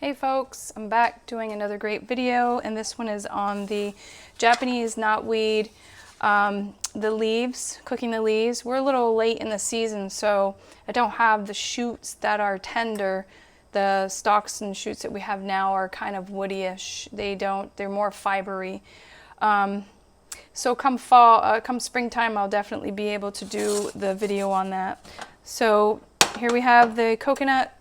Hey folks, I'm back doing another great video, and this one is on the Japanese knotweed, the leaves, cooking the leaves. We're a little late in the season, so I don't have the shoots that are tender. The stalks and shoots that we have now are kind of woody-ish. They're more fibery. So come fall, come springtime, I'll definitely be able to do the video on that. So here we have the coconut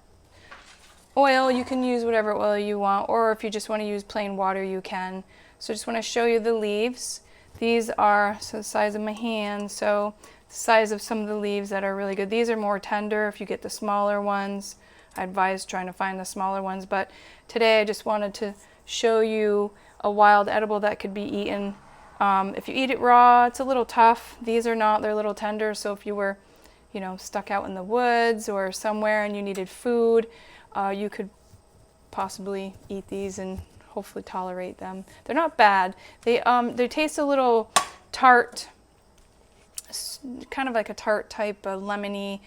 oil. You can use whatever oil you want, or if you just want to use plain water, you can. So I just want to show you the leaves. These are the size of my hand, so the size of some of the leaves that are really good. These are more tender. If you get the smaller ones, I advise trying to find the smaller ones, but today I just wanted to show you a wild edible that could be eaten. If you eat it raw, it's a little tough. These are not, they're a little tender, so if you were, stuck out in the woods or somewhere and you needed food, you could possibly eat these and hopefully tolerate them. They're not bad. They taste a little tart, kind of like a tart type of lemony.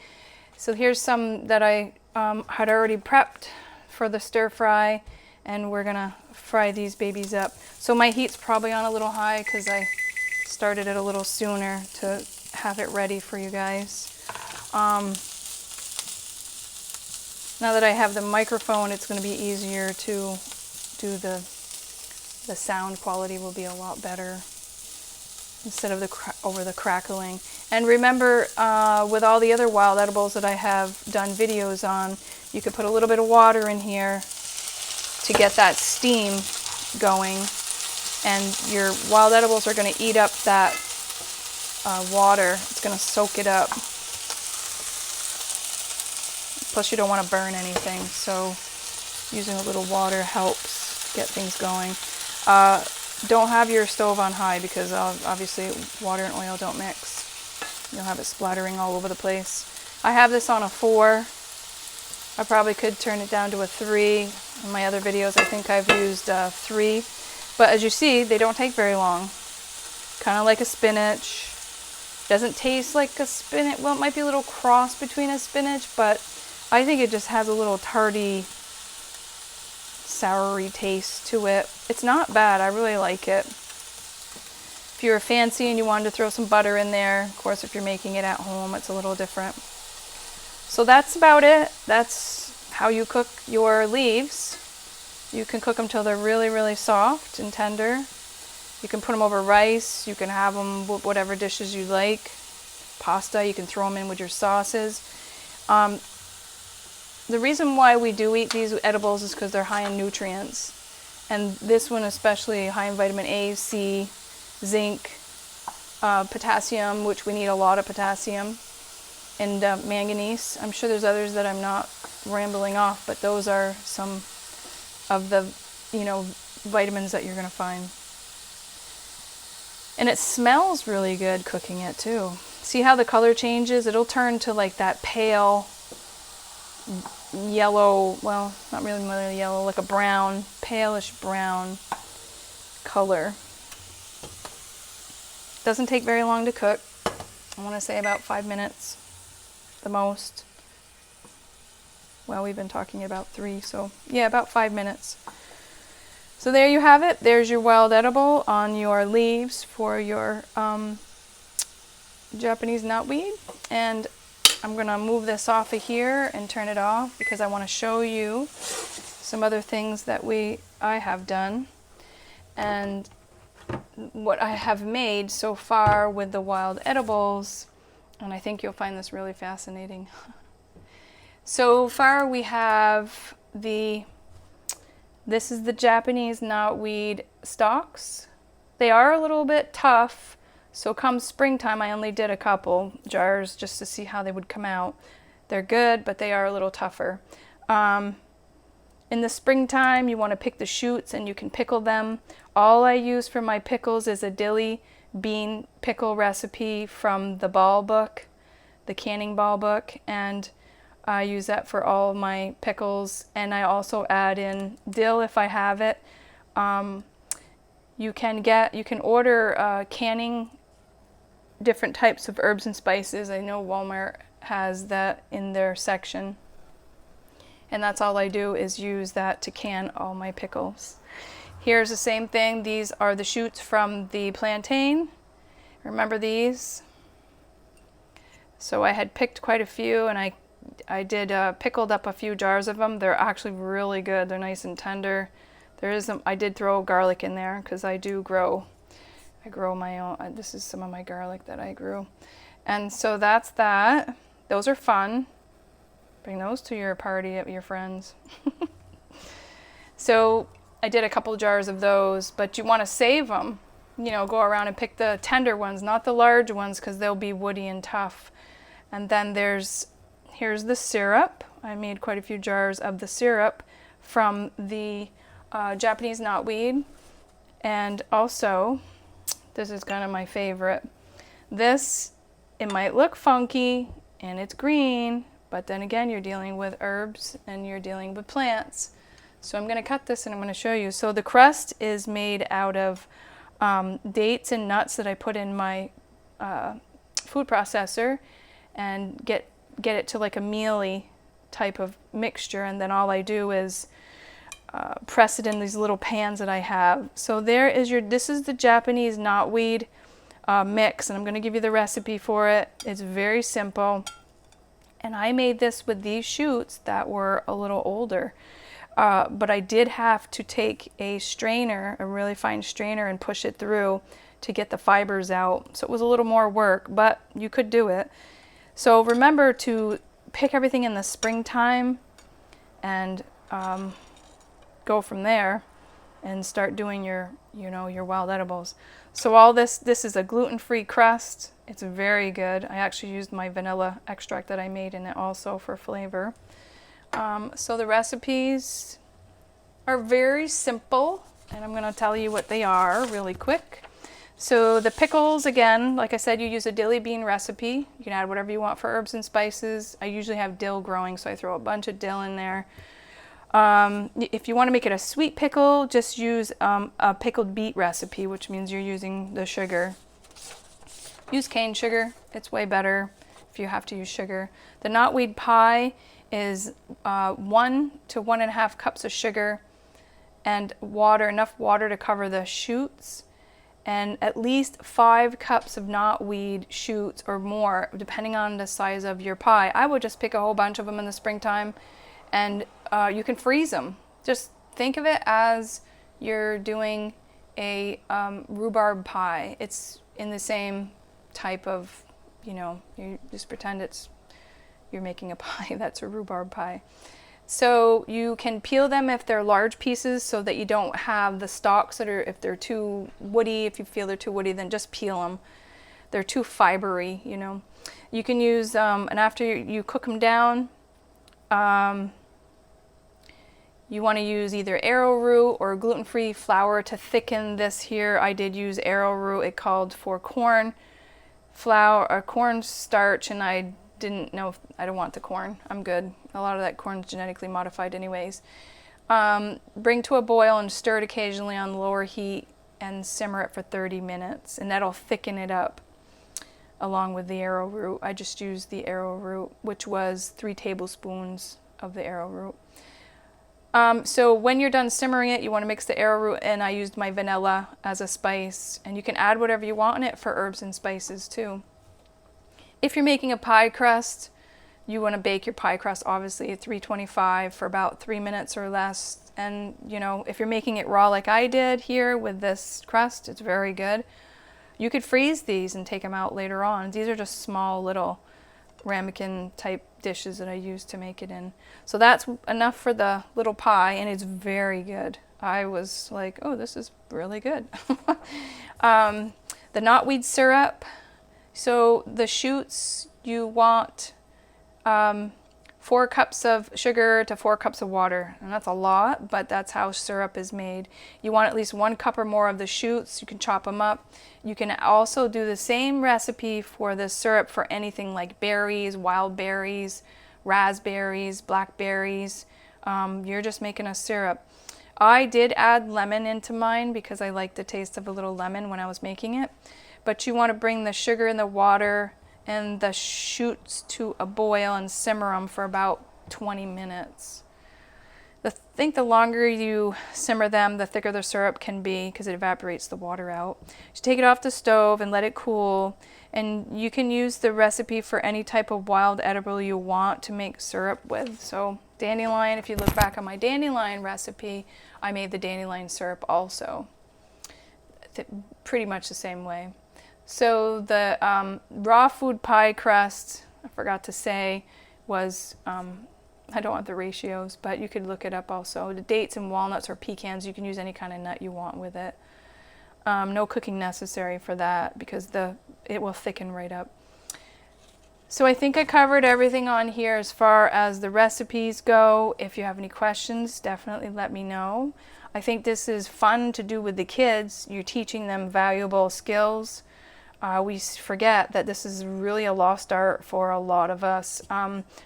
So here's some that I had already prepped for the stir fry, and we're gonna fry these babies up. So my heat's probably on a little high because I started it a little sooner to have it ready for you guys. Now that I have the microphone, it's going to be easier to do the sound quality will be a lot better instead of over the crackling. And remember, with all the other wild edibles that I have done videos on, you could put a little bit of water in here to get that steam going, and your wild edibles are going to eat up that water. It's going to soak it up. Plus you don't want to burn anything, so using a little water helps get things going. Don't have your stove on high because obviously water and oil don't mix. You'll have it splattering all over the place. I have this on a 4. I probably could turn it down to a 3. In my other videos I think I've used 3. But as you see, they don't take very long. Kind of like a spinach. Doesn't taste like a spinach. Well, it might be a little cross between a spinach, but I think it just has a little tarty, soury taste to it. It's not bad. I really like it. If you're fancy and you wanted to throw some butter in there, of course, if you're making it at home, it's a little different. So that's about it. That's how you cook your leaves. You can cook them till they're really, really soft and tender. You can put them over rice. You can have them with whatever dishes you like. Pasta, you can throw them in with your sauces. The reason why we do eat these edibles is because they're high in nutrients. And this one especially high in vitamin A, C, zinc, potassium, which we need a lot of potassium, and manganese. I'm sure there's others that I'm not rambling off, but those are some of the, vitamins that you're going to find. And it smells really good cooking it too. See how the color changes? It'll turn to like that pale yellow, well, not really yellow, like a brown, palish brown color. Doesn't take very long to cook. I want to say about 5 minutes, the most. Well, we've been talking about 3, so yeah, about 5 minutes. So there you have it. There's your wild edible on your leaves for your Japanese knotweed. And I'm going to move this off of here and turn it off because I want to show you some other things that I have done and what I have made so far with the wild edibles, and I think you'll find this really fascinating. So far we have this is the Japanese knotweed stalks. They are a little bit tough. So come springtime, I only did a couple jars just to see how they would come out. They're good, but they are a little tougher. In the springtime, you want to pick the shoots and you can pickle them. All I use for my pickles is a dilly bean pickle recipe from the ball book, the canning ball book, and I use that for all of my pickles. And I also add in dill if I have it. You can order canning different types of herbs and spices. I know Walmart has that in their section. And that's all I do, is use that to can all my pickles. Here's the same thing. These are the shoots from the plantain. Remember these? So I had picked quite a few, and I did pickled up a few jars of them. They're actually really good. They're nice and tender. I did throw garlic in there because I grow my own. This is some of my garlic that I grew. And so that's that. Those are fun. Bring those to your party at your friends. So I did a couple jars of those, but you want to save them. You know, go around and pick the tender ones, not the large ones, because they'll be woody and tough. And then here's the syrup. I made quite a few jars of the syrup from the Japanese knotweed. And also, this is kind of my favorite. This, it might look funky and it's green, but then again, you're dealing with herbs and you're dealing with plants. So I'm going to cut this and I'm going to show you. So the crust is made out of dates and nuts that I put in my food processor and get it to like a mealy type of mixture. And then all I do is press it in these little pans that I have. So this is the Japanese knotweed mix, and I'm going to give you the recipe for it. It's very simple. And I made this with these shoots that were a little older. But I did have to take a strainer, a really fine strainer, and push it through to get the fibers out. So it was a little more work, but you could do it. So remember to pick everything in the springtime and go from there and start doing your wild edibles. So all this is a gluten-free crust. It's very good. I actually used my vanilla extract that I made in it also for flavor. So the recipes are very simple, and I'm going to tell you what they are really quick. So the pickles, again, like I said, you use a dilly bean recipe. You can add whatever you want for herbs and spices. I usually have dill growing, so I throw a bunch of dill in there. If you want to make it a sweet pickle, just use a pickled beet recipe, which means you're using the sugar. Use cane sugar. It's way better if you have to use sugar. The knotweed pie is 1 to 1.5 cups of sugar and water, enough water to cover the shoots, and at least 5 cups of knotweed shoots or more, depending on the size of your pie. I would just pick a whole bunch of them in the springtime, and you can freeze them. Just think of it as you're doing a rhubarb pie. It's in the same type of, you just pretend you're making a pie. That's a rhubarb pie. So you can peel them if they're large pieces so that you don't have the stalks if they're too woody. If you feel they're too woody, then just peel them. They're too fibery, You can use, and after you cook them down, you want to use either arrowroot or gluten-free flour to thicken this here. I did use arrowroot. It called for corn flour or corn starch, and I didn't know if I don't want the corn. I'm good. A lot of that corn's genetically modified anyways. Bring to a boil and stir it occasionally on lower heat and simmer it for 30 minutes, and that'll thicken it up along with the arrowroot. I just used the arrowroot, which was 3 tablespoons of the arrowroot. So when you're done simmering it, you want to mix the arrowroot, and I used my vanilla as a spice, and you can add whatever you want in it for herbs and spices too. If you're making a pie crust, you want to bake your pie crust obviously at 325 for about 3 minutes or less. And if you're making it raw like I did here with this crust, it's very good. You could freeze these and take them out later on. These are just small little ramekin type dishes that I use to make it in. So that's enough for the little pie, and it's very good. I was like, oh, this is really good. The knotweed syrup. So the shoots, you want 4 cups of sugar to 4 cups of water. And that's a lot, but that's how syrup is made. You want at least 1 cup or more of the shoots. You can chop them up. You can also do the same recipe for the syrup for anything like berries, wild berries, raspberries, blackberries. You're just making a syrup. I did add lemon into mine because I like the taste of a little lemon when I was making it. But you want to bring the sugar and the water and the shoots to a boil and simmer them for about 20 minutes. I think the longer you simmer them, the thicker the syrup can be because it evaporates the water out. You take it off the stove and let it cool. And you can use the recipe for any type of wild edible you want to make syrup with. So dandelion, if you look back on my dandelion recipe, I made the dandelion syrup also. Pretty much the same way. So the raw food pie crust, I forgot to say, was, I don't want the ratios, but you could look it up also. The dates and walnuts or pecans, you can use any kind of nut you want with it. No cooking necessary for that because it will thicken right up. So I think I covered everything on here as far as the recipes go. If you have any questions, definitely let me know. I think this is fun to do with the kids. You're teaching them valuable skills. We forget that this is really a lost art for a lot of us.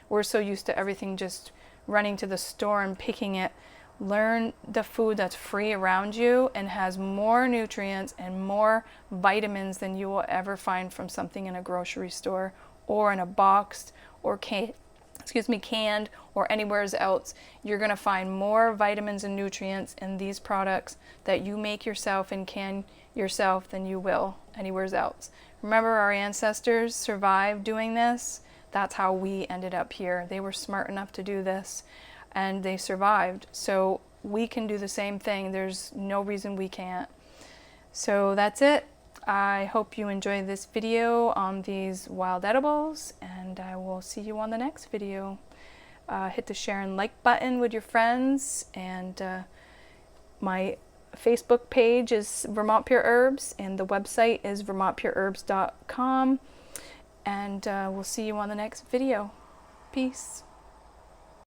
We're so used to everything just running to the store and picking it. Learn the food that's free around you and has more nutrients and more vitamins than you will ever find from something in a grocery store or in a box or canned or anywhere else. You're going to find more vitamins and nutrients in these products that you make yourself and can yourself than you will anywhere else. Remember, our ancestors survived doing this. That's how we ended up here. They were smart enough to do this and they survived. So we can do the same thing. There's no reason we can't. So that's it. I hope you enjoyed this video on these wild edibles, and I will see you on the next video. Hit the share and like button with your friends, and my Facebook page is Vermont Pure Herbs, and the website is vermontpureherbs.com, and we'll see you on the next video. Peace.